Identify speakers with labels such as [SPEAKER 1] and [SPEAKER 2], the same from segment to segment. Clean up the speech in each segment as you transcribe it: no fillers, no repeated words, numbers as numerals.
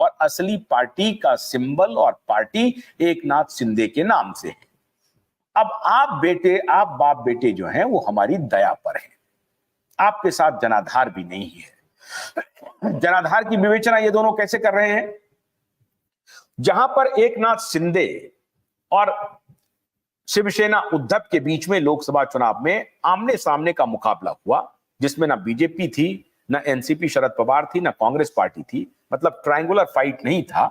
[SPEAKER 1] और असली पार्टी का सिंबल और पार्टी एकनाथ शिंदे के नाम से है। अब आप बाप बेटे जो हैं वो हमारी दया पर हैं, आपके साथ जनाधार भी नहीं है। जनाधार की विवेचना ये दोनों कैसे कर रहे हैं? जहां पर एकनाथ शिंदे और शिवसेना उद्धव के बीच में लोकसभा चुनाव में आमने सामने का मुकाबला हुआ, जिसमें ना बीजेपी थी, ना एनसीपी शरद पवार थी, ना कांग्रेस पार्टी थी, मतलब ट्रायंगुलर फाइट नहीं था।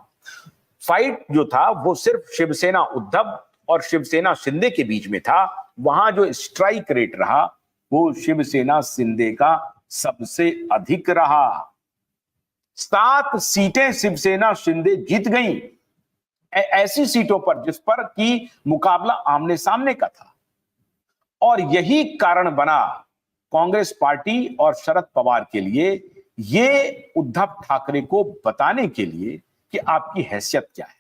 [SPEAKER 1] फाइट जो था वो सिर्फ शिवसेना उद्धव और शिवसेना शिंदे के बीच में था। वहां जो स्ट्राइक रेट रहा वो शिवसेना शिंदे का सबसे अधिक रहा। 7 सीटें शिवसेना शिंदे जीत गई, ऐसी सीटों पर जिस पर की मुकाबला आमने सामने का था। और यही कारण बना कांग्रेस पार्टी और शरद पवार के लिए, ये उद्धव ठाकरे को बताने के लिए कि आपकी हैसियत क्या है।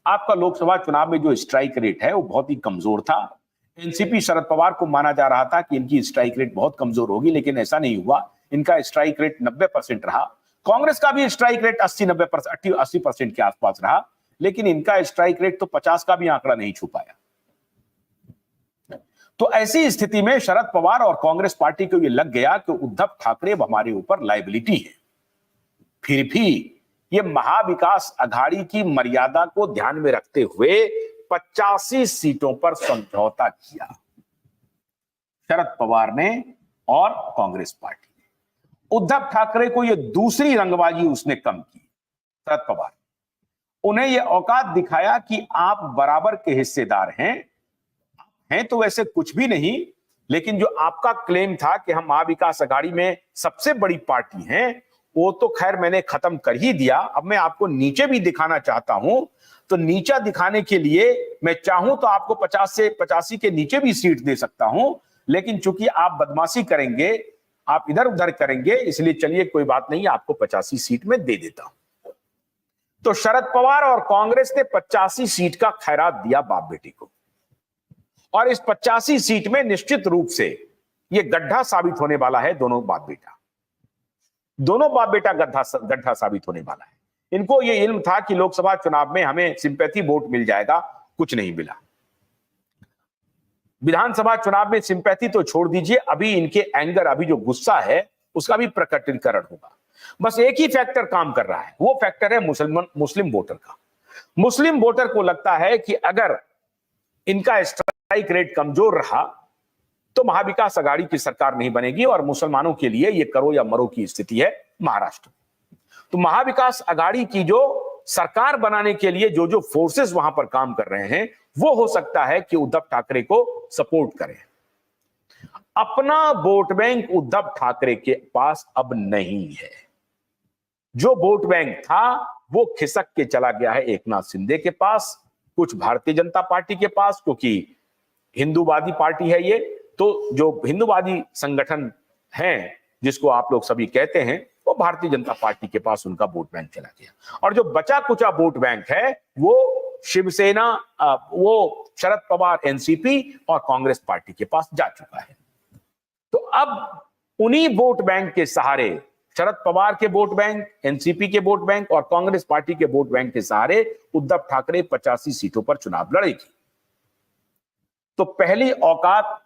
[SPEAKER 1] आपका लोकसभा चुनाव में जो स्ट्राइक रेट है वो बहुत ही कमजोर था। एनसीपी शरद पवार को माना जा रहा था कि इनकी स्ट्राइक रेट बहुत कमजोर होगी, लेकिन ऐसा नहीं हुआ। इनका स्ट्राइक रेट 90% रहा। कांग्रेस का भी स्ट्राइक रेट 80% के आसपास रहा, लेकिन इनका स्ट्राइक रेट तो 50 का भी आंकड़ा नहीं छू पाया। तो ऐसी स्थिति में शरद पवार और कांग्रेस पार्टी को यह लग गया कि उद्धव ठाकरे हमारे ऊपर लायबिलिटी है। फिर भी ये महाविकास अघाड़ी की मर्यादा को ध्यान में रखते हुए 85 सीटों पर समझौता किया शरद पवार ने और कांग्रेस पार्टी ने। उद्धव ठाकरे को यह दूसरी रंगबाजी उसने कम की। शरद पवार उन्हें यह औकात दिखाया कि आप बराबर के हिस्सेदार हैं तो वैसे कुछ भी नहीं, लेकिन जो आपका क्लेम था कि हम महाविकास अघाड़ी में सबसे बड़ी पार्टी हैं, वो तो खैर मैंने खत्म कर ही दिया। अब मैं आपको नीचे भी दिखाना चाहता हूं, तो नीचा दिखाने के लिए मैं चाहूं तो आपको 50 से 85 के नीचे भी सीट दे सकता हूं, लेकिन चूंकि आप बदमाशी करेंगे, आप इधर उधर करेंगे, इसलिए चलिए कोई बात नहीं, आपको 85 सीट में दे देता हूं। तो शरद पवार और कांग्रेस ने 85 सीट का खैरात दिया बाप बेटी को, और इस 85 सीट में निश्चित रूप से यह गड्ढा साबित होने वाला है। दोनों बाप बेटा गड्ढा साबित होने वाला है। इनको यह इल्म था कि लोकसभा चुनाव में हमें सिंपैथी वोट मिल जाएगा, कुछ नहीं मिला। विधानसभा चुनाव में सिंपैथी तो छोड़ दीजिए, अभी इनके एंगर, अभी जो गुस्सा है उसका भी प्रकटीकरण होगा। बस एक ही फैक्टर काम कर रहा है, वो फैक्टर है मुस्लिम वोटर का। मुस्लिम वोटर को लगता है कि अगर इनका स्ट्राइक रेट कमजोर रहा तो महाविकास अघाड़ी की सरकार नहीं बनेगी, और मुसलमानों के लिए यह करो या मरो की स्थिति है महाराष्ट्र। तो महाविकास अघाड़ी की जो सरकार बनाने के लिए जो जो फोर्सेस वहां पर काम कर रहे हैं, वो हो सकता है कि उद्धव ठाकरे को सपोर्ट करें। अपना वोट बैंक उद्धव ठाकरे के पास अब नहीं है। जो वोट बैंक था वो खिसक के चला गया है एकनाथ शिंदे के पास, कुछ भारतीय जनता पार्टी के पास, क्योंकि हिंदूवादी पार्टी है ये। तो जो हिंदूवादी संगठन है जिसको आप लोग सभी कहते हैं, वो भारतीय जनता पार्टी के पास उनका वोट बैंक चला गया। और जो बचा कुचा वोट बैंक है वो शिवसेना, वो शरद पवार एनसीपी और कांग्रेस पार्टी के पास जा चुका है। तो अब उन्हीं वोट बैंक के सहारे, शरद पवार के वोट बैंक, एनसीपी के वोट बैंक और कांग्रेस पार्टी के वोट बैंक के सहारे उद्धव ठाकरे 85 सीटों पर चुनाव लड़ेगी। तो पहली औकात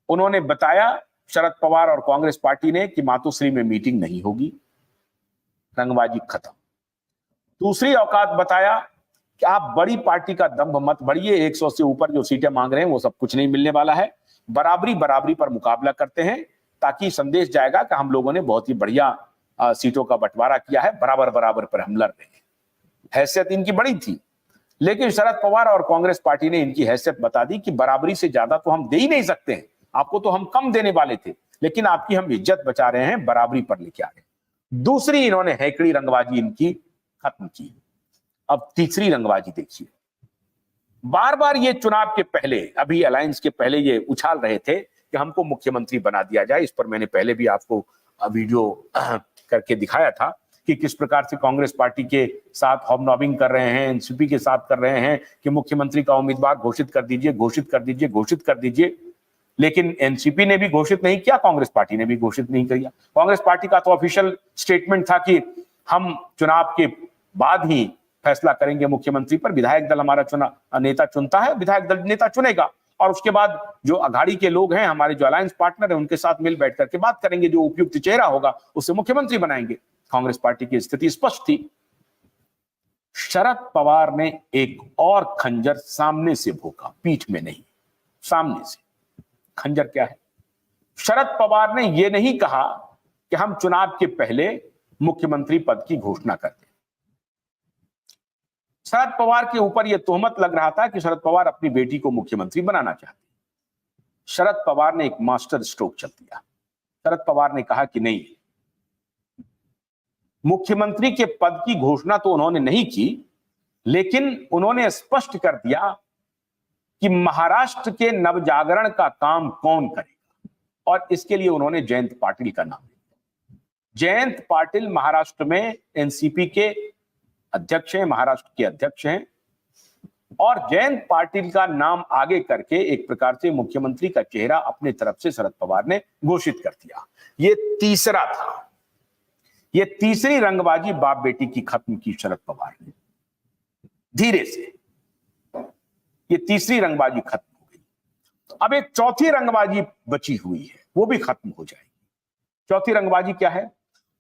[SPEAKER 1] उन्होंने बताया शरद पवार और कांग्रेस पार्टी ने कि मातोश्री में मीटिंग नहीं होगी, रंगबाजी खत्म। दूसरी औकात बताया कि आप बड़ी पार्टी का दंभ मत बढ़िए, 100 से ऊपर जो सीटें मांग रहे हैं वो सब कुछ नहीं मिलने वाला है, बराबरी पर मुकाबला करते हैं, ताकि संदेश जाएगा कि हम लोगों ने बहुत ही बढ़िया सीटों का बंटवारा किया है, बराबर पर हम लड़ रहे हैं। हैसियत इनकी बड़ी थी, लेकिन शरद पवार और कांग्रेस पार्टी ने इनकी हैसियत बता दी कि बराबरी से ज्यादा तो हम दे ही नहीं सकते हैं, आपको तो हम कम देने वाले थे, लेकिन आपकी हम इज्जत बचा रहे हैं, बराबरी पर लेके आ रहे हैं। दूसरी इन्होंने हैकड़ी रंगबाजी इनकी खत्म की। अब तीसरी रंगबाजी देखिए। बार बार ये चुनाव के पहले, अभी अलायंस के पहले ये उछाल रहे थे कि हमको मुख्यमंत्री बना दिया जाए। इस पर मैंने पहले भी आपको वीडियो करके दिखाया था कि किस प्रकार से कांग्रेस पार्टी के साथ हॉबनॉबिंग कर रहे हैं, एनसीपी के साथ कर रहे हैं कि मुख्यमंत्री का उम्मीदवार घोषित कर दीजिए। लेकिन एनसीपी ने भी घोषित नहीं किया, कांग्रेस पार्टी ने भी घोषित नहीं किया। कांग्रेस पार्टी का तो ऑफिशियल स्टेटमेंट था कि हम चुनाव के बाद ही फैसला करेंगे मुख्यमंत्री पर, विधायक दल हमारा नेता चुनता है, विधायक दल नेता चुनेगा और उसके बाद जो अघाड़ी के लोग हैं, हमारे जो अलायंस पार्टनर हैं, उनके साथ मिल बैठ करके बात करेंगे, जो उपयुक्त चेहरा होगा उसे मुख्यमंत्री बनाएंगे। कांग्रेस पार्टी की स्थिति स्पष्ट थी। शरद पवार ने एक और खंजर सामने से भोंका, पीठ में नहीं, सामने से। खंजर क्या है? शरद पवार ने यह नहीं कहा कि हम चुनाव के पहले मुख्यमंत्री पद की घोषणा कर दें। शरद पवार के ऊपर यह तोहमत लग रहा था कि शरद पवार अपनी बेटी को मुख्यमंत्री बनाना चाहते। शरद पवार ने एक मास्टर स्ट्रोक चल दिया। शरद पवार ने कहा कि नहीं, मुख्यमंत्री के पद की घोषणा तो उन्होंने नहीं की, लेकिन उन्होंने स्पष्ट कर दिया कि महाराष्ट्र के नवजागरण का काम कौन करेगा, और इसके लिए उन्होंने जयंत पाटिल का नाम लिया। जयंत पाटिल महाराष्ट्र में एनसीपी के अध्यक्ष हैं, महाराष्ट्र के अध्यक्ष हैं, और जयंत पाटिल का नाम आगे करके एक प्रकार से मुख्यमंत्री का चेहरा अपने तरफ से शरद पवार ने घोषित कर दिया। ये तीसरा था। ये तीसरी रंगबाजी बाप बेटी की खत्म की शरद पवार ने धीरे से। ये तीसरी रंगबाजी खत्म हो गई। अब एक चौथी रंगबाजी बची हुई है, वो भी खत्म हो जाएगी। चौथी रंगबाजी क्या है?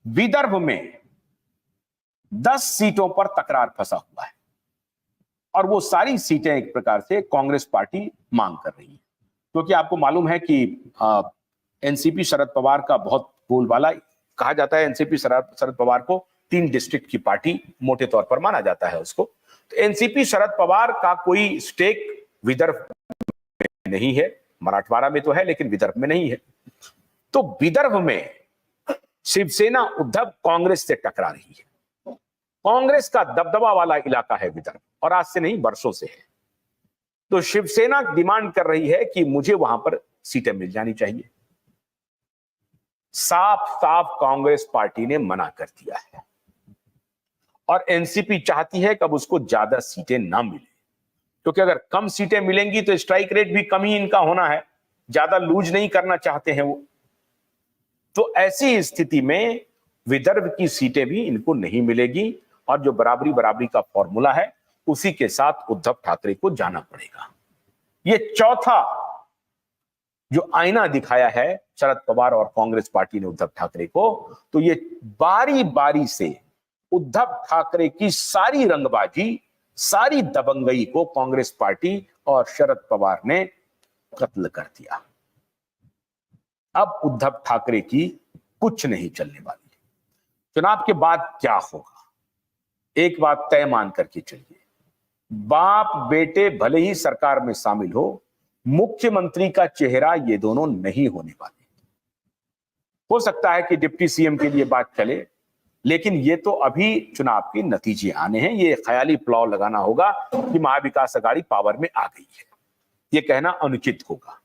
[SPEAKER 1] विदर्भ में 10 सीटों पर तकरार फंसा हुआ है और वो सारी सीटें एक प्रकार से कांग्रेस पार्टी मांग कर रही है, क्योंकि आपको मालूम है कि एनसीपी शरद पवार का बहुत बोलबाला, कहा जाता है एनसीपी शरद पवार को 3 डिस्ट्रिक्ट की पार्टी मोटे तौर पर माना जाता है उसको। तो एनसीपी शरद पवार का कोई स्टेक विदर्भ में नहीं है, मराठवाड़ा में तो है लेकिन विदर्भ में नहीं है। तो विदर्भ में शिवसेना उद्धव कांग्रेस से टकरा रही है। कांग्रेस का दबदबा वाला इलाका है विदर्भ, और आज से नहीं वर्षों से है। तो शिवसेना डिमांड कर रही है कि मुझे वहां पर सीटें मिल जानी चाहिए। साफ साफ कांग्रेस पार्टी ने मना कर दिया है, और एनसीपी चाहती है कि अब उसको ज्यादा सीटें ना मिले, क्योंकि अगर कम सीटें मिलेंगी तो स्ट्राइक रेट भी कम ही इनका होना है, ज्यादा लूज नहीं करना चाहते हैं वो। तो ऐसी स्थिति में विदर्भ की सीटें भी इनको नहीं मिलेगी, और जो बराबरी का फॉर्मूला है उसी के साथ उद्धव ठाकरे को जाना पड़ेगा। ये चौथा जो आईना दिखाया है शरद पवार और कांग्रेस पार्टी ने उद्धव ठाकरे को, तो ये बारी बारी से उद्धव ठाकरे की सारी रंगबाजी, सारी दबंगई को कांग्रेस पार्टी और शरद पवार ने कत्ल कर दिया। अब उद्धव ठाकरे की कुछ नहीं चलने वाली। चुनाव के बाद क्या होगा, एक बात तय मान करके चलिए, बाप बेटे भले ही सरकार में शामिल हो, मुख्यमंत्री का चेहरा ये दोनों नहीं होने वाले। हो सकता है कि डिप्टी सीएम के लिए बात चले, लेकिन ये तो अभी चुनाव के नतीजे आने हैं। ये ख्याली प्लाव लगाना होगा कि महाविकास अघाड़ी पावर में आ गई है, ये कहना अनुचित होगा।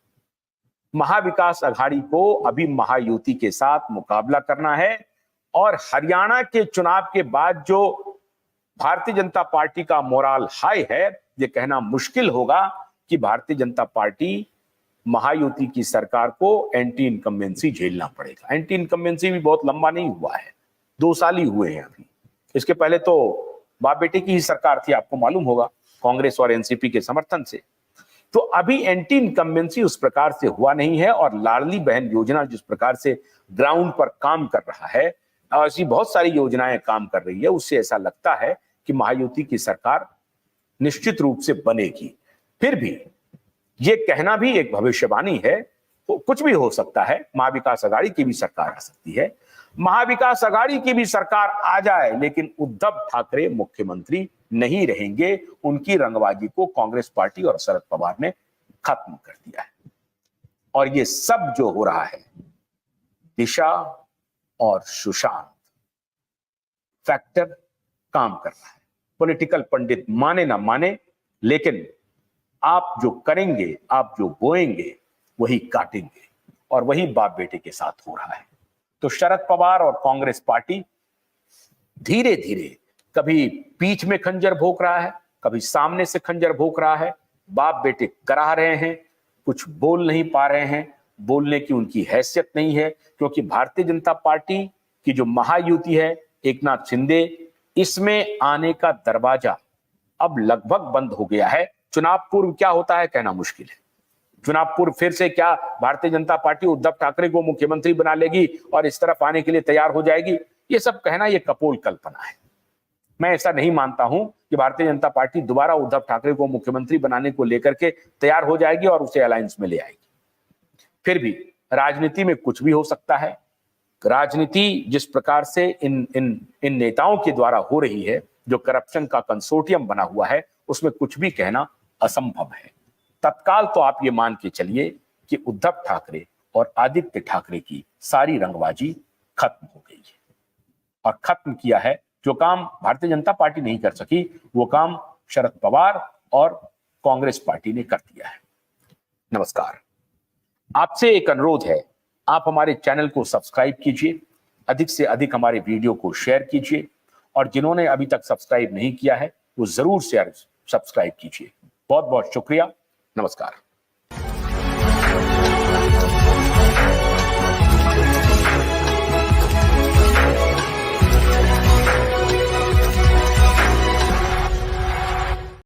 [SPEAKER 1] महाविकास अघाड़ी को अभी महायुति के साथ मुकाबला करना है, और हरियाणा के चुनाव के बाद जो भारतीय जनता पार्टी का मोराल हाई है, ये कहना मुश्किल होगा कि भारतीय जनता पार्टी महायुति की सरकार को एंटी इनकम्बेंसी झेलना पड़ेगा। एंटी इनकम्बेंसी भी बहुत लंबा नहीं हुआ है, 2 साल ही हुए हैं अभी। इसके पहले तो बाप बेटे की ही सरकार थी, आपको मालूम होगा, कांग्रेस और एनसीपी के समर्थन से। तो अभी एंटी इनकम्बेंसी उस प्रकार से हुआ नहीं है, और लाडली बहन योजना जिस प्रकार से ग्राउंड पर काम कर रहा है, ऐसी बहुत सारी योजनाएं काम कर रही है, उससे ऐसा लगता है कि महायुति की सरकार निश्चित रूप से बनेगी। फिर भी ये कहना भी एक भविष्यवाणी है, तो कुछ भी हो सकता है। महाविकास अघाड़ी की भी सरकार आ सकती है, महाविकास अघाड़ी की भी सरकार आ जाए, लेकिन उद्धव ठाकरे मुख्यमंत्री नहीं रहेंगे। उनकी रंगबाजी को कांग्रेस पार्टी और शरद पवार ने खत्म कर दिया है। और ये सब जो हो रहा है, दिशा और सुशांत फैक्टर काम कर रहा है। पॉलिटिकल पंडित माने ना माने, लेकिन आप जो करेंगे, आप जो बोएंगे, वही काटेंगे, और वही बाप बेटे के साथ हो रहा है। तो शरद पवार और कांग्रेस पार्टी धीरे धीरे कभी पीठ में खंजर भोंक रहा है, कभी सामने से खंजर भोंक रहा है। बाप बेटे कराह रहे हैं, कुछ बोल नहीं पा रहे हैं, बोलने की उनकी हैसियत नहीं है, क्योंकि भारतीय जनता पार्टी की जो महायुति है, एकनाथ शिंदे, इसमें आने का दरवाजा अब लगभग बंद हो गया है। चुनाव पूर्व क्या होता है कहना मुश्किल है। चुनाव पूर्व फिर से क्या भारतीय जनता पार्टी उद्धव ठाकरे को मुख्यमंत्री बना लेगी और इस तरफ आने के लिए तैयार हो जाएगी, ये सब कहना ये कपोल कल्पना है। मैं ऐसा नहीं मानता हूं कि भारतीय जनता पार्टी दोबारा उद्धव ठाकरे को मुख्यमंत्री बनाने को लेकर के तैयार हो जाएगी और उसे अलायंस में ले आएगी। फिर भी राजनीति में कुछ भी हो सकता है। राजनीति जिस प्रकार से इन नेताओं के द्वारा हो रही है, जो करप्शन का कंसोर्टियम बना हुआ है, उसमें कुछ भी कहना असंभव है। तत्काल तो आप ये मान के चलिए कि उद्धव ठाकरे और आदित्य ठाकरे की सारी रंगबाजी खत्म हो गई है और खत्म किया है। जो काम भारतीय जनता पार्टी नहीं कर सकी, वो काम शरद पवार और कांग्रेस पार्टी ने कर दिया है। नमस्कार। आपसे एक अनुरोध है, आप हमारे चैनल को सब्सक्राइब कीजिए, अधिक से अधिक हमारे वीडियो को शेयर कीजिए और जिन्होंने अभी तक सब्सक्राइब नहीं किया है वो जरूर से सब्सक्राइब कीजिए। बहुत बहुत शुक्रिया। नमस्कार।